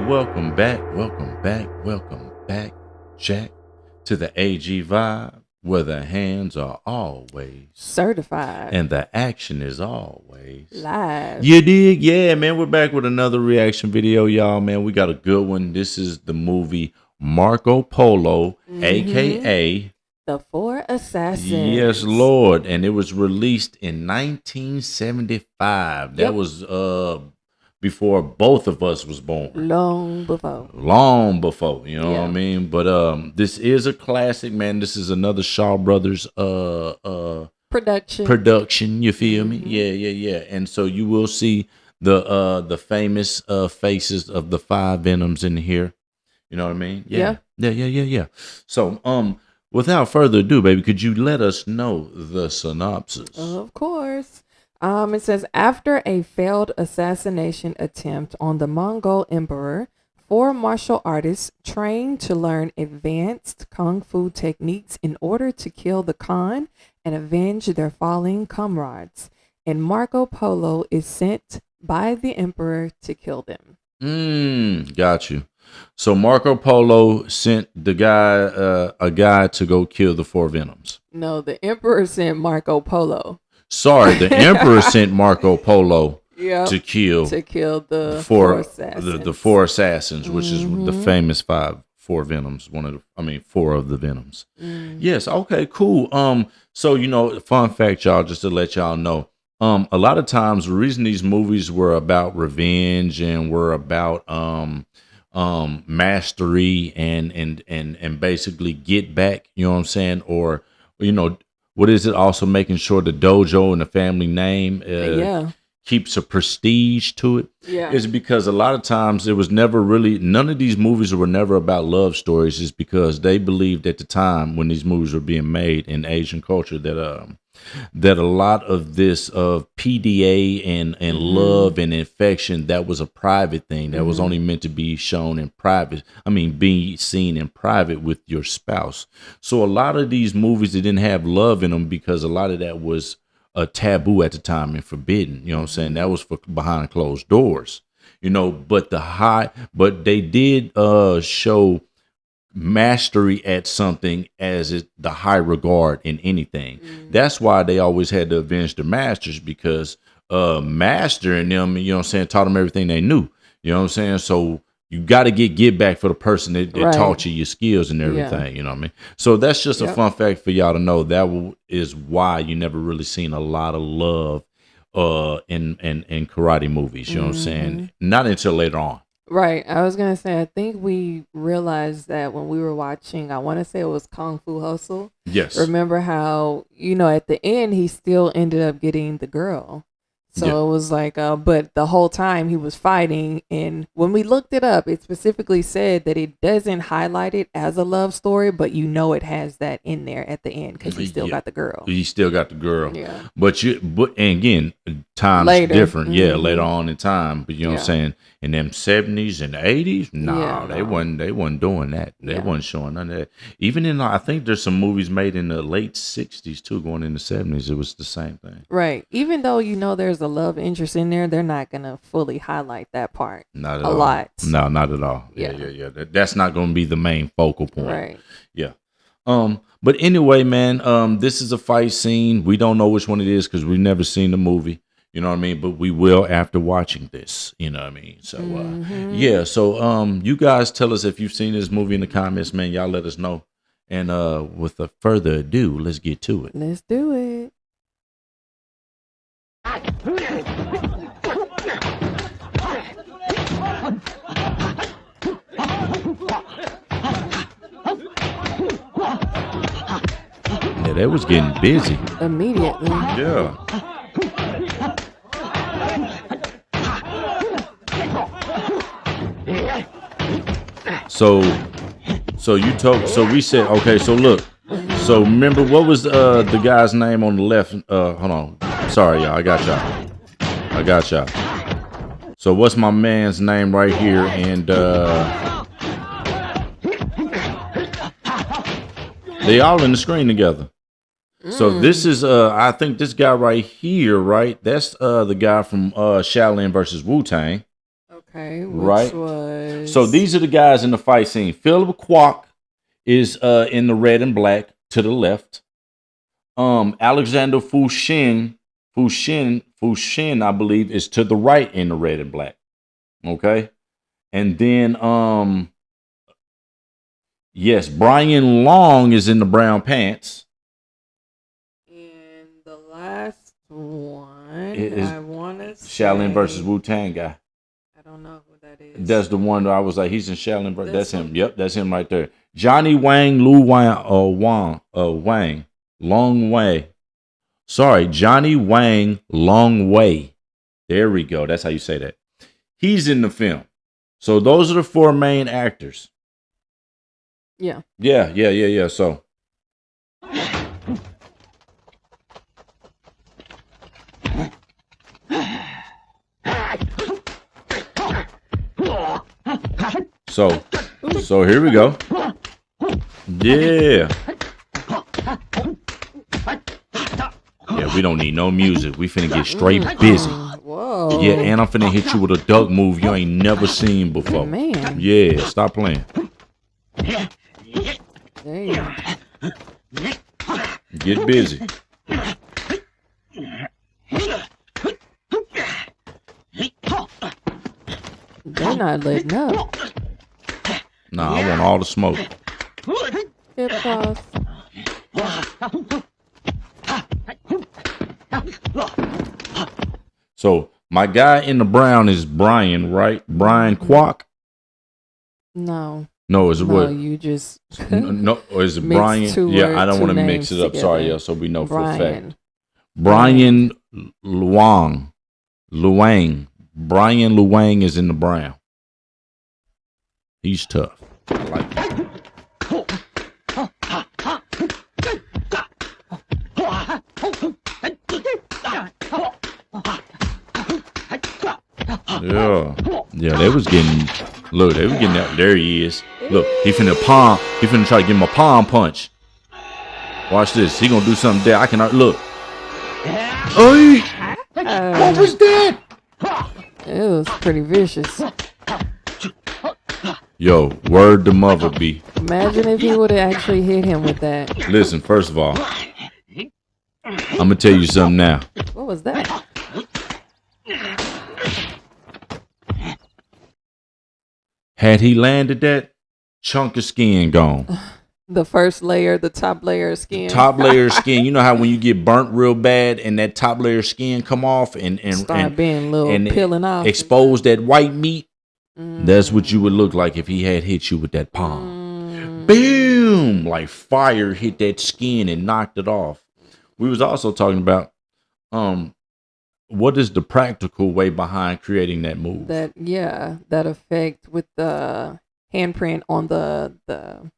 welcome back, Jack, to the AG Vibe, where the hands are always Certified. and the action is always Live. You dig? Yeah, man, we're back with another reaction video, y'all. Man, we got a good one. This is the movie Marco Polo, aka The Four Assassins. Yes, Lord. And it was released in 1975. That was before both of us was born. Long before. You know what I mean? But this is a classic, man. This is another Shaw Brothers production, you feel me? Yeah. And so you will see the famous faces of the five Venoms in here. You know what I mean? Yeah. So without further ado, baby, could you let us know the synopsis? Of course. It says, after a failed assassination attempt on the Mongol emperor, four martial artists train to learn advanced kung fu techniques in order to kill the Khan and avenge their fallen comrades. And Marco Polo is sent by the emperor to kill them. Got you. So Marco Polo sent the guy, a guy to go kill the four Venoms. No, the emperor sent Marco Polo. Sorry, the emperor sent Marco Polo to kill the four assassins. The four assassins, which is the famous four Venoms. Four of the Venoms. Yes. Okay. Cool. So fun fact, y'all, just to let y'all know. A lot of times the reason these movies were about revenge and were about mastery and basically get back, you know what I'm saying? Or, what is it? Also making sure the dojo and the family name keeps a prestige to it. Yeah. Is because a lot of times it was never really, none of these movies were never about love stories, is because they believed at the time when these movies were being made in Asian culture that a lot of this of PDA and love and affection, that was a private thing that was only meant to be shown in private. Be seen in private with your spouse. So a lot of these movies that didn't have love in them because a lot of that was a taboo at the time and forbidden. You know what I'm saying? That was for behind closed doors. But they did show mastery at something as the high regard in anything. That's why they always had to avenge the masters, because master and them, taught them everything they knew. You know what I'm saying? So you got to get back for the person that taught you your skills and everything. You know what I mean? So that's just a fun fact for y'all to know. That is why you never really seen a lot of love in karate movies. You know what I'm saying? Not until later on. Right. I was going to say, I think we realized that when we were watching, I want to say it was Kung Fu Hustle. Yes. Remember how, at the end, he still ended up getting the girl. So it was like, but the whole time he was fighting. And when we looked it up, it specifically said that it doesn't highlight it as a love story, but it has that in there at the end because he still got the girl. He still got the girl. Yeah. But and again, time's later. Different. Later on in time. But you know what I'm saying? In them 70s and 80s, they wasn't doing that. They wasn't showing none of that. Even I think there's some movies made in the late 60s too, going in the 70s. It was the same thing. Right. Even though there's a love interest in there, they're not gonna fully highlight that part. Not at a all. lot. No, not at all. Yeah. That's not gonna be the main focal point. Right. Yeah. But anyway, man, this is a fight scene. We don't know which one it is because we've never seen the movie. You know what I mean? But we will after watching this. You know what I mean? So, So, you guys tell us if you've seen this movie in the comments, man. Y'all let us know. And with further ado, let's get to it. Let's do it. Yeah, they was getting busy. Immediately. Yeah. So we said, okay, so look. So remember, what was the guy's name on the left? Hold on. Sorry, y'all. I got y'all. So what's my man's name right here? And they all in the screen together. So this is I think this guy right here, right? That's the guy from Shaolin versus Wu-Tang. Okay, which right? So was these are the guys in the fight scene. Philip Kwok is in the red and black to the left. Alexander Fushin, I believe, is to the right in the red and black. Okay. And then yes, Brian Long is in the brown pants. and the last one. It is I want to Shaolin versus say Wu Tang guy. I don't know who that That's is. the one that I was like, he's in Shaolin. That's This him. one. Yep, that's him right there. Johnny Wang, Lu Wang, Wang, Long Way. Sorry, Johnny Wang, Long Way. There we go. That's how you say that. He's in the film. So those are the four main actors. Yeah. Yeah. So so here we go. Yeah. Yeah, we don't need no music. We finna get straight busy. Whoa. Yeah, and I'm finna hit you with a duck move you ain't never seen before. Man. Yeah, stop playing. There you go. Get busy. They're not letting up. Nah, I want all the smoke. Hip toss. So my guy in the brown is Brian, right? Brian Kwok. No. No, is it No, what? you just No, or is it mixed Brian? two Yeah, I don't two want to mix names it up. Sorry, together. yeah, so we know for a fact. Brian. Brian Luang. Brian Luang is in the brown. He's tough. I like that. Yeah, they was getting. Look, they was getting out. There he is. Look, he finna try to give him a palm punch. Watch this. He gonna do something there. I cannot look. Hey, what was that? It was pretty vicious. Yo, word to mother B. Imagine if he would have actually hit him with that. Listen, first of all, I'm gonna tell you something now. What was that? Had he landed that, chunk of skin gone. The first layer, the top layer of skin. Top layer of skin. You know how when you get burnt real bad and that top layer of skin come off and Start being little and peeling off. expose that white meat. That's what you would look like if he had hit you with that palm. Boom! Like fire hit that skin and knocked it off. We was also talking about what is the practical way behind creating that move? That effect with the handprint on the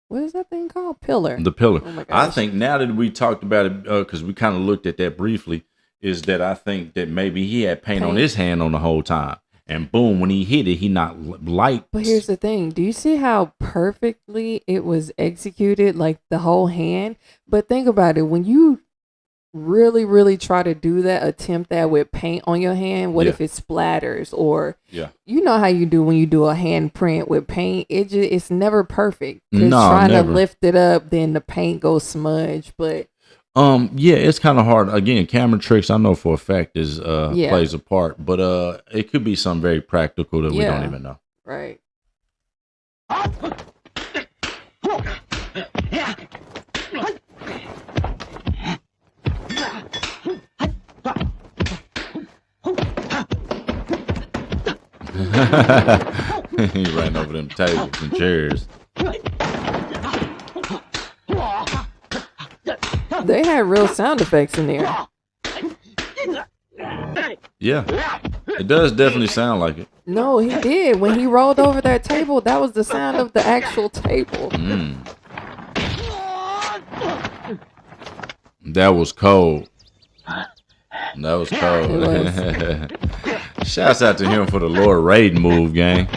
what is that thing called? Pillar. The pillar. Oh my I gosh. think now that we talked about it, because we kind of looked at that briefly, is that I think that maybe he had paint on his hand on the whole time. And boom, when he hit it, he knocked light. But here's the thing. Do you see how perfectly it was executed? Like the whole hand? But think about it. When you really, really try to do that, attempt that with paint on your hand, what if it splatters? Or you know how you do when you do a hand print with paint? It's never perfect. Because trying to lift it up, then the paint goes smudge. But it's kind of hard. Again, camera tricks, I know for a fact is plays a part, but it could be something very practical that we don't even know. Right. He ran over them tables and chairs. They had real sound effects in there. Yeah, it does definitely sound like it. No, he did. When he rolled over that table, that was the sound of the actual table. That was cold. That was cold. It was. Shouts out to him for the Lord Raid move, gang.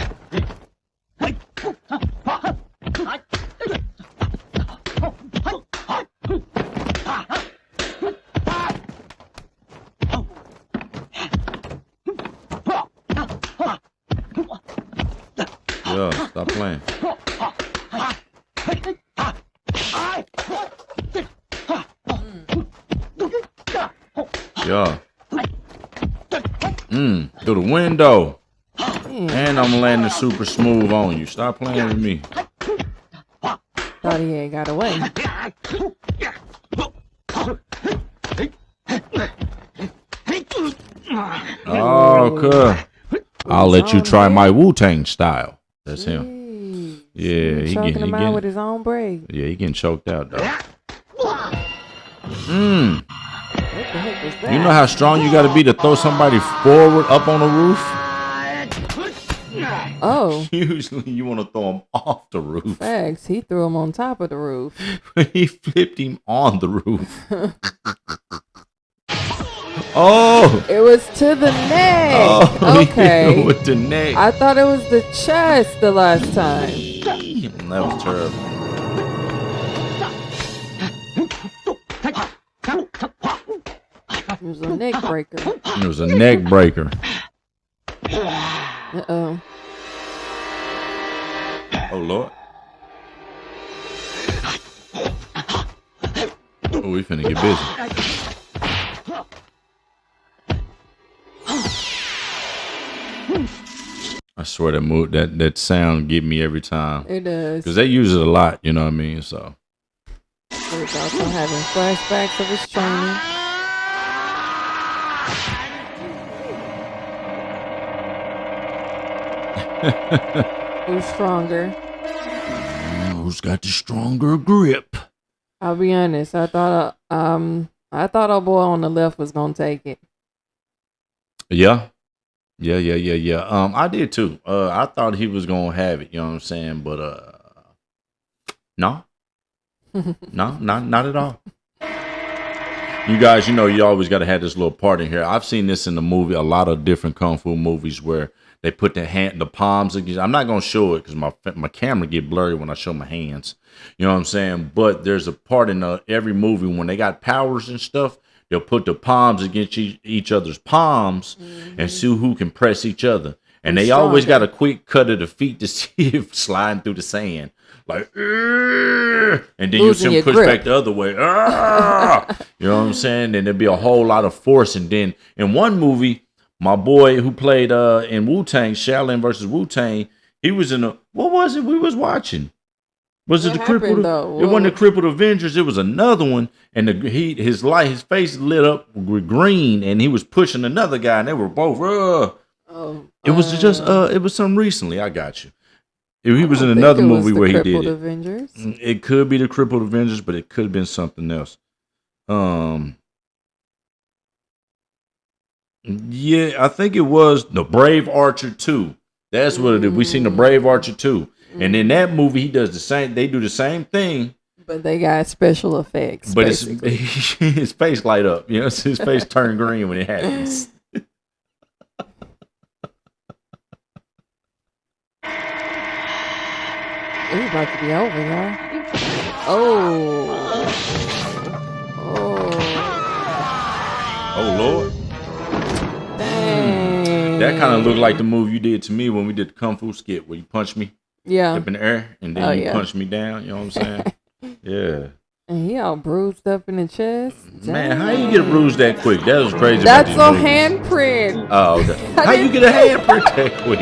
Yeah, stop playing. Yeah. Through the window. Man, And I'm landing super smooth on you. Stop playing with me. thought he had got away. Oh, cool. I'll let you try my Wu-Tang style. That's him. Jeez. Yeah, he choking getting, him out with his own braid. yeah, he getting choked out though. What the heck was that? You know how strong you got to be to throw somebody forward up on the roof? Oh, Usually you want to throw him off the roof. facts. He threw him on top of the roof. He flipped him on the roof. Oh, It was to the neck. oh, Okay. with the neck. I thought it was the chest the last time. That was terrible. It was a neck breaker. It was a neck breaker. Uh-oh. Oh, Lord. Oh, we finna get busy. I swear that sound get me every time. It does. Because they use it a lot, you know what I mean? So. He was also having flashbacks of his training. Who's stronger? Who's got the stronger grip? I'll be honest. I thought our boy on the left was gonna take it. Yeah. I did too. I thought he was gonna have it, you know what I'm saying? But no. No, not at all. You guys, you know, you always got to have this little part in here. I've seen this in the movie, a lot of different kung fu movies where they put the palms against. I'm not gonna show it because my camera get blurry when I show my hands. You know what I'm saying? But there's a part in every movie when they got powers and stuff. They'll put the palms against each other's palms and see who can press each other. And they always got a quick cut of the feet to see if sliding through the sand. Like, and then you see them push back the other way. You know what I'm saying? And there'd be a whole lot of force. And then in one movie, my boy who played in Wu-Tang, Shaolin versus Wu-Tang, he was in what was it we was watching? Was it the crippled? It wasn't the crippled Avengers. It was another one, and his face lit up with green, and he was pushing another guy, and they were both. It was just it was something recently. I got you. He was in another movie where he did it. Avengers. It could be the crippled Avengers, but it could have been something else. Yeah, I think it was the Brave Archer 2. That's what it is. We seen the Brave Archer 2. And in that movie, he does the same. They do the same thing, but they got special effects. But his face light up. You know, his face turned green when it happens. It's about to be over, y'all. Oh Lord! Dang. That kind of looked like the move you did to me when we did the kung fu skit where you punched me. Yeah. Up in the air, and then you punched me down. You know what I'm saying? Yeah. And he all bruised up in the chest. Man, how you get bruised that quick? That was crazy. That's a handprint. Oh, how you get a handprint that quick?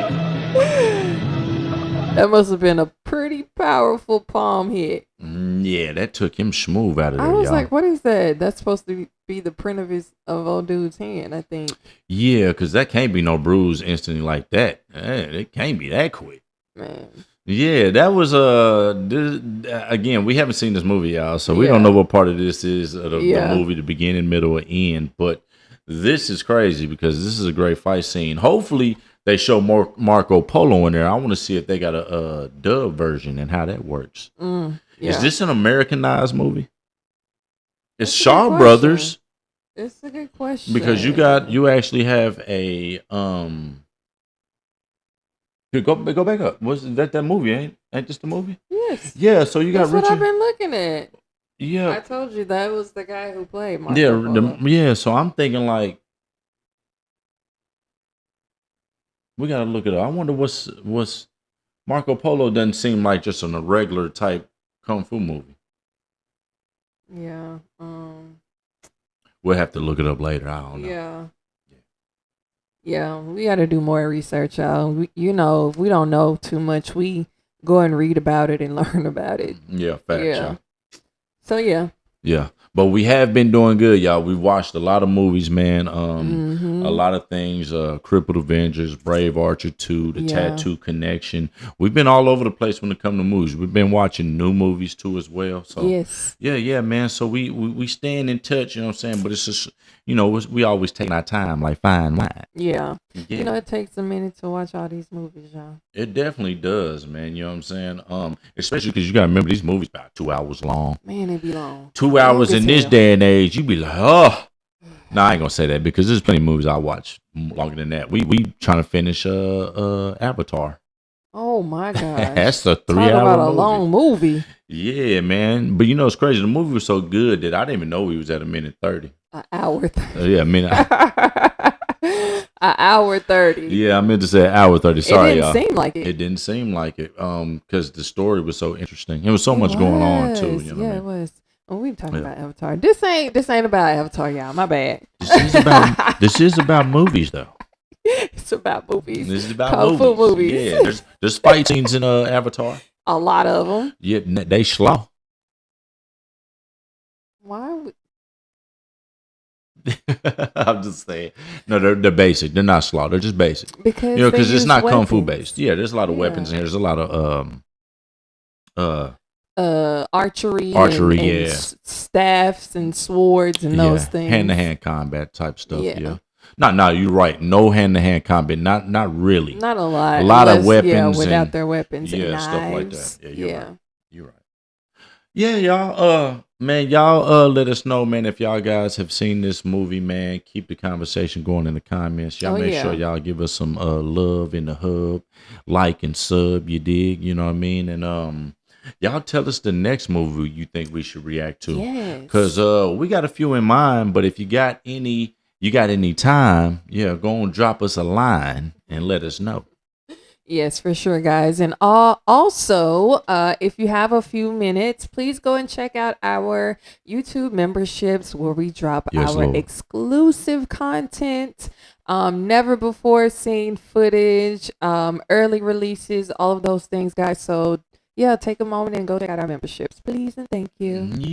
That must have been a pretty powerful palm hit. Yeah, that took him smooth out of there. I was like, what is that? That's supposed to be the print of old dude's hand, I think. Yeah, because that can't be no bruise instantly like that. It can't be that quick. Man. Yeah, that was again, we haven't seen this movie, y'all, so we don't know what part of this is the movie, the beginning, middle, or end. But this is crazy because this is a great fight scene. Hopefully, they show more Marco Polo in there. I want to see if they got a dub version and how that works. Is this an Americanized movie? It's Shaw Brothers. It's a good question because you actually have a Go back up. Was that movie? Ain't this the movie? Yes. Yeah. So you got That's Richard. what I've been looking at. Yeah. I told you that was the guy who played Marco Polo. Yeah. So I'm thinking like we gotta look it up. I wonder what's Marco Polo doesn't seem like just a regular type kung fu movie. Yeah. We'll have to look it up later. I don't know. Yeah. Yeah, we got to do more research, y'all. If we don't know too much, we go and read about it and learn about it. Yeah, facts, Yeah. yeah. So yeah. Yeah, but we have been doing good, y'all. We watched a lot of movies, man. A Mhm. lot of things. Crippled Avengers, Brave Archer 2, The Yeah. Tattoo Connection. We've been all over the place when it comes to movies. We've been watching new movies too as well. So Yes. yeah, man. So we staying in touch. You know what I'm saying? But it's just we always taking our time, like fine wine. Yeah. Yeah. It takes a minute to watch all these movies, y'all. It definitely does, man. You know what I'm saying? Especially because you gotta remember these movies about 2 hours long. Man, it be long. 2 hours Long as in this hell. day and age, you be like, oh. No, I ain't gonna say that because there's plenty of movies I watch longer than that. We trying to finish Avatar. Oh my gosh. That's a three Talk about hour a movie. long movie. Yeah, man. But it's crazy. The movie was so good that I didn't even know we was at a minute 30. An hour 30. Yeah, a minute. An hour 30. Yeah, I meant to say an hour 30. It Sorry, didn't y'all. seem like it. It didn't seem like it. Because the story was so interesting. There was so It much going on too. was. You know Yeah, what I it mean? was. Well, we talking Yeah. about Avatar. This ain't about Avatar, y'all. My bad. This is about movies though. It's about movies. This is about Kung movies. fu movies. Yeah, there's fight scenes in Avatar. A lot of them. Yeah, they slow. Why? I'm just saying. No, they're basic. They're not slow. They're just basic. Because Because they it's use not kung fu weapons. based. Yeah, there's a lot of weapons in Yeah. here. There's a lot of uh Archery archery. and Yeah, staffs and swords and those yeah, things. hand to hand combat type stuff. Yeah. Yeah. No, you're right. No hand to hand combat. Not really. Not a lot. A lot of unless, yeah, weapons without and their weapons and yeah, stuff like that. knives. Yeah, you're Yeah. right. You're right. Yeah, y'all. Man, y'all. Let us know, man, if y'all guys have seen this movie, man. Keep the conversation going in the comments. Y'all Oh, make yeah. sure y'all give us some love in the hub, like and sub. You dig? You know what I mean? And y'all tell us the next movie you think we should react to, Yes. cause we got a few in mind. But if you got any time, yeah, go and drop us a line and let us know. Yes, for sure, guys. And also, if you have a few minutes, please go and check out our YouTube memberships where we drop Yes, our Lord. exclusive content, never before seen footage, early releases, all of those things, guys. So, yeah, take a moment and go check out our memberships, please. And thank you. Yeah.